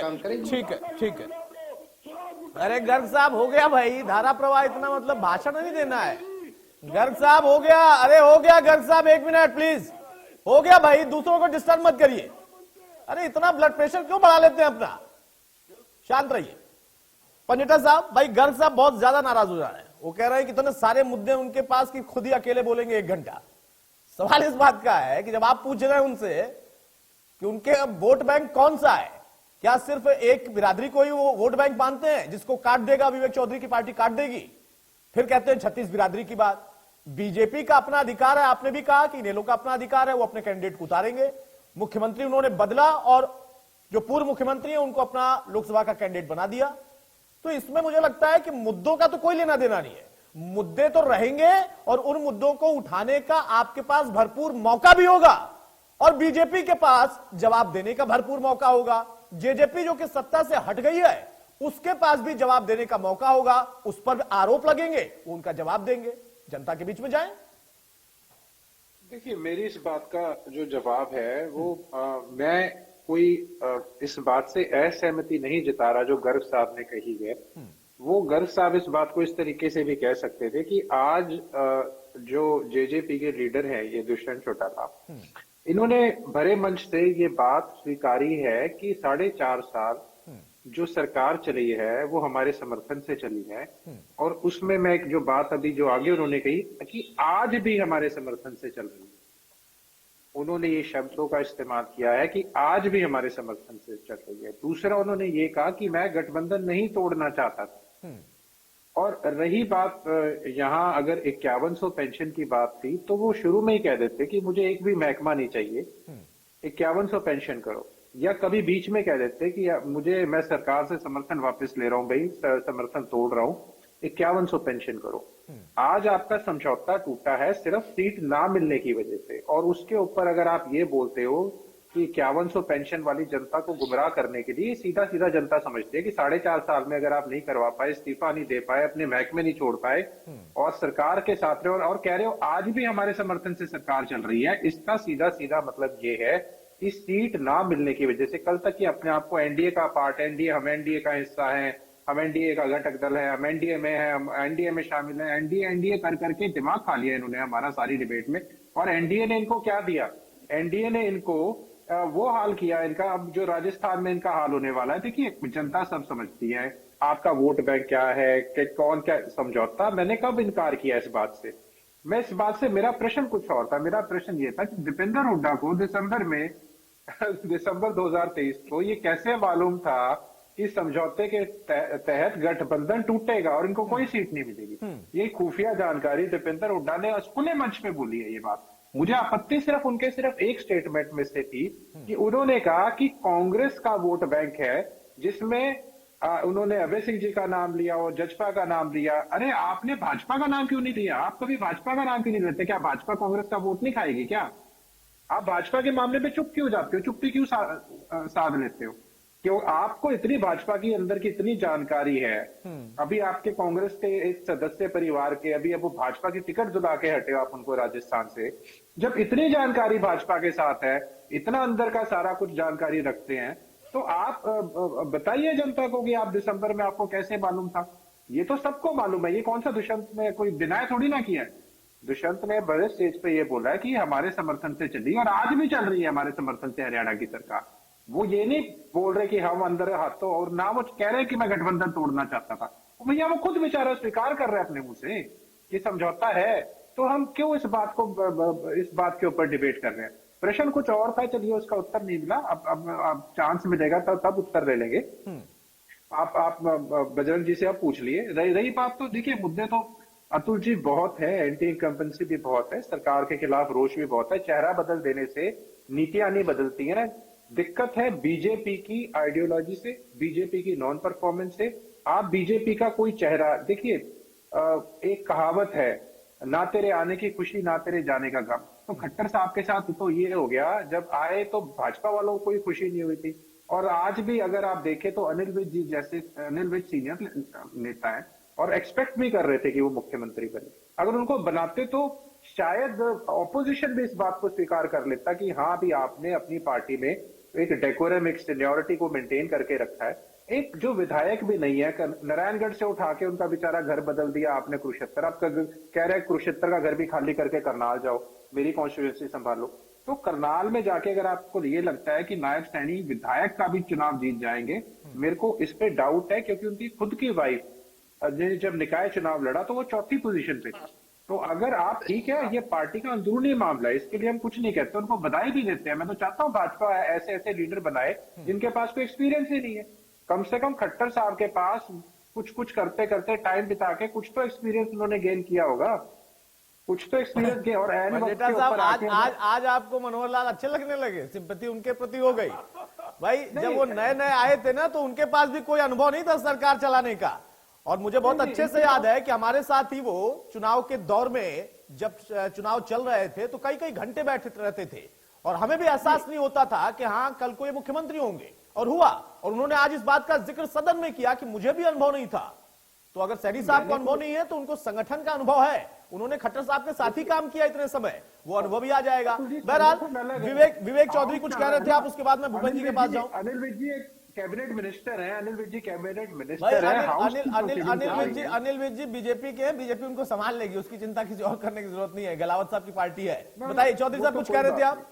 काम करेगी। ठीक है, ठीक है। अरे गर्ग साहब हो गया भाई, धारा प्रवाह इतना मतलब भाषण नहीं देना है। गर्ग साहब हो गया, अरे हो गया गर्ग साहब, 1 मिनट प्लीज। हो गया भाई, दूसरों को डिस्टर्ब मत करिए। अरे इतना ब्लड प्रेशर क्यों बढ़ा लेते हैं अपना, शांत रहिए। पंडिता साहब, भाई गर्ग साहब बहुत ज्यादा नाराज हो जा रहे हैं। वो कह रहे हैं कि इतने सारे मुद्दे उनके पास कि खुद ही अकेले बोलेंगे 1 घंटा। सवाल इस बात का है कि जब आप पूछ रहे हैं उनसे कि उनके वोट बैंक कौन सा है, क्या सिर्फ एक बिरादरी को ही वो वोट बैंक मानते हैं जिसको काट देगा विवेक चौधरी की पार्टी काट देगी, फिर कहते हैं 36 बिरादरी की बात। बीजेपी का अपना अधिकार है, आपने भी कहा कि इनेलो का अपना अधिकार है, वो अपने कैंडिडेट को उतारेंगे। मुख्यमंत्री उन्होंने बदला और जो पूर्व मुख्यमंत्री है उनको अपना लोकसभा का कैंडिडेट बना दिया। तो इसमें मुझे लगता है कि मुद्दों का तो कोई लेना देना नहीं है। मुद्दे तो रहेंगे और उन मुद्दों को उठाने का आपके पास भरपूर मौका भी होगा और बीजेपी के पास जवाब देने का भरपूर मौका होगा। जेजेपी जो कि सत्ता से हट गई है उसके पास भी जवाब देने का मौका होगा। उस पर आरोप लगेंगे, वो उनका जवाब देंगे। जनता के बीच में जाएं। देखिए, मेरी इस बात का जो जवाब है वो मैं कोई इस बात से असहमति नहीं जता रहा जो गर्ग साहब ने कही है। वो गर्ग साहब इस बात को इस तरीके से भी कह सकते थे कि आज जो जेजेपी के लीडर हैं ये दुष्यंत चौटाला, इन्होंने भरे मंच से ये बात स्वीकारी है कि 4.5 साल जो सरकार चली है वो हमारे समर्थन से चली है। और उसमें मैं एक जो बात अभी जो आगे उन्होंने कही कि आज भी हमारे समर्थन से चल रही है, उन्होंने ये शब्दों का इस्तेमाल किया है कि आज भी हमारे समर्थन से चल रही है। दूसरा उन्होंने ये कहा कि मैं गठबंधन नहीं तोड़ना चाहता था। और रही बात यहाँ अगर 5100 पेंशन की बात थी तो वो शुरू में ही कह देते कि मुझे एक भी महकमा नहीं चाहिए, 5100 पेंशन करो। या कभी बीच में कह देते कि मुझे मैं सरकार से समर्थन वापस ले रहा हूं भाई, समर्थन तोड़ रहा हूं, 5100 पेंशन करो। आज आपका समझौता टूटा है सिर्फ सीट ना मिलने की वजह से। और उसके ऊपर अगर आप ये बोलते हो कि 5100 पेंशन वाली जनता को गुमराह करने के लिए, सीधा सीधा जनता समझती है कि 4.5 साल में अगर आप नहीं करवा पाए, इस्तीफा नहीं दे पाए, अपने महकमे नहीं छोड़ पाए और सरकार के साथ रहे और कह रहे हो आज भी हमारे समर्थन से सरकार चल रही है, इसका सीधा सीधा मतलब ये है कि सीट ना मिलने की वजह से कल तक ही अपने आप को एनडीए का पार्ट, एनडीए हम एनडीए का हिस्सा है, हम एनडीए का घटक दल है, हम एनडीए में है, हम एनडीए में शामिल है, एनडीए एनडीए कर करके दिमाग खा लिया इन्होंने हमारा सारी डिबेट में। और एनडीए ने इनको क्या दिया? एनडीए ने इनको वो हाल किया इनका, अब जो राजस्थान में इनका हाल होने वाला है। देखिए, जनता सब समझती है आपका वोट बैंक क्या है, कि कौन क्या समझौता। मैंने कब इनकार किया इस बात से? मैं इस बात से, मेरा प्रश्न कुछ और था। मेरा प्रश्न ये था कि दीपेंद्र हुड्डा को दिसंबर 2023 को ये कैसे मालूम था कि समझौते के तहत गठबंधन टूटेगा और इनको कोई सीट नहीं मिलेगी? ये खुफिया जानकारी दीपेंद्र हुड्डा ने खुले मंच पे बोली है ये बात। मुझे आपत्ति सिर्फ उनके सिर्फ एक स्टेटमेंट में से थी कि उन्होंने कहा कि कांग्रेस का वोट बैंक है, जिसमें उन्होंने अभय सिंह जी का नाम लिया और जजपा का नाम लिया। अरे आपने भाजपा का नाम क्यों नहीं लिया? आप कभी भाजपा का नाम क्यों नहीं लेते? क्या भाजपा कांग्रेस का वोट नहीं खाएगी क्या? आप भाजपा के मामले में चुप क्यों जाते हो? चुप्पी क्यों साध लेते हो? क्यों? आपको इतनी भाजपा की अंदर की इतनी जानकारी है। अभी आपके कांग्रेस के एक सदस्य परिवार के अभी अब वो भाजपा की टिकट जुड़ा के हटे आप उनको राजस्थान से। जब इतनी जानकारी भाजपा के साथ है, इतना अंदर का सारा कुछ जानकारी रखते हैं, तो आप बताइए जनता को कि आप दिसंबर में आपको कैसे मालूम था? ये तो सबको मालूम है। ये कौन सा दुष्यंत ने कोई डिनाय थोड़ी ना किया है। दुष्यंत ने बड़े स्टेज पे ये बोला है कि हमारे समर्थन से चली और आज भी चल रही है हमारे समर्थन से हरियाणा की सरकार। वो ये नहीं बोल रहे कि हम अंदर हाथों, और ना वो कह रहे कि मैं गठबंधन तोड़ना चाहता था। भैया वो खुद बेचारा स्वीकार कर रहे हैं अपने मुंह से कि समझौता है, तो हम क्यों इस बात के ऊपर डिबेट कर रहे हैं? प्रश्न कुछ और था, चलिए उसका उत्तर नहीं मिला। अब चांस मिलेगा तब उत्तर ले लेंगे। आप बजरंग जी से आप पूछ लिए। रही बात, तो देखिए मुद्दे तो अतुल जी बहुत है, एंटी इनकम्बेंसी भी बहुत है, सरकार के खिलाफ रोष भी बहुत है। चेहरा बदल देने से नीतियां नहीं बदलती है। दिक्कत है बीजेपी की आइडियोलॉजी से, बीजेपी की नॉन परफॉर्मेंस से। आप बीजेपी का कोई चेहरा देखिए, एक कहावत है, ना तेरे आने की खुशी ना तेरे जाने का गम। तो खट्टर साहब के साथ तो ये हो गया, जब आए तो भाजपा वालों को कोई खुशी नहीं हुई थी। और आज भी अगर आप देखें तो अनिल विज जी जैसे, अनिल विज सीनियर नेता है और एक्सपेक्ट भी कर रहे थे कि वो मुख्यमंत्री बने। अगर उनको बनाते तो शायद ऑपोजिशन भी इस बात को स्वीकार कर लेता कि हाँ भी आपने अपनी पार्टी में एक डेकोरम, एक सीनियोरिटी को मेंटेन करके रखा है। एक जो विधायक भी नहीं है, नारायणगढ़ से उठा के उनका बेचारा घर बदल दिया आपने कुरुक्षेत्र, आप कह रहे हैं कुरुक्षेत्र का घर भी खाली करके करनाल जाओ, मेरी कॉन्स्टिट्यूंसी संभालो। तो करनाल में जाके अगर आपको ये लगता है कि नायब सैनी विधायक का भी चुनाव जीत जाएंगे, मेरे को इस पे डाउट है, क्योंकि उनकी खुद की वाइफ ने जब निकाय चुनाव लड़ा तो वो चौथी पोजीशन पे थी। तो अगर आप, ठीक है ये पार्टी का अंदरूनी मामला है, इसके लिए हम कुछ नहीं कहते, उनको बधाई भी देते हैं। मैं तो चाहता हूँ भाजपा ऐसे ऐसे लीडर बनाए जिनके पास कोई एक्सपीरियंस ही नहीं है। कम से कम खट्टर साहब के पास कुछ कुछ करते करते टाइम बिता के कुछ तो एक्सपीरियंस उन्होंने गेन किया होगा, कुछ तो एक्सपीरियंस गेन। और मंडेटा साहब आज आपको मनोहर लाल अच्छे लगने लगे, सिंपैथी उनके प्रति हो गई। भाई जब वो नए नए आए थे ना तो उनके पास भी कोई अनुभव नहीं था सरकार चलाने का। और मुझे बहुत अच्छे से याद है कि हमारे साथ ही वो चुनाव के दौर में जब चुनाव चल रहे थे तो कई कई घंटे बैठे रहते थे और हमें भी एहसास नहीं होता था कि हाँ कल को ये मुख्यमंत्री होंगे, और हुआ। और उन्होंने आज इस बात का जिक्र सदन में किया कि मुझे भी अनुभव नहीं था। तो अगर सैनी साहब को अनुभव नहीं है तो उनको संगठन का अनुभव है, उन्होंने खट्टर साहब के साथ ही काम किया इतने समय, वो अनुभव भी आ जाएगा। बहरहाल विवेक चौधरी कुछ कह रहे थे आप, उसके बाद मैं भूपेंद्र जी के पास जाऊं। अनिल विज जी कैबिनेट मिनिस्टर हैं, अनिल विज जी कैबिनेट मिनिस्टर हैं। अनिल विज जी बीजेपी के हैं, बीजेपी उनको संभाल लेगी, उसकी चिंता किसी और करने की जरूरत नहीं है, गहलावत साहब की पार्टी है। बताइए चौधरी साहब कुछ कह रहे थे आप।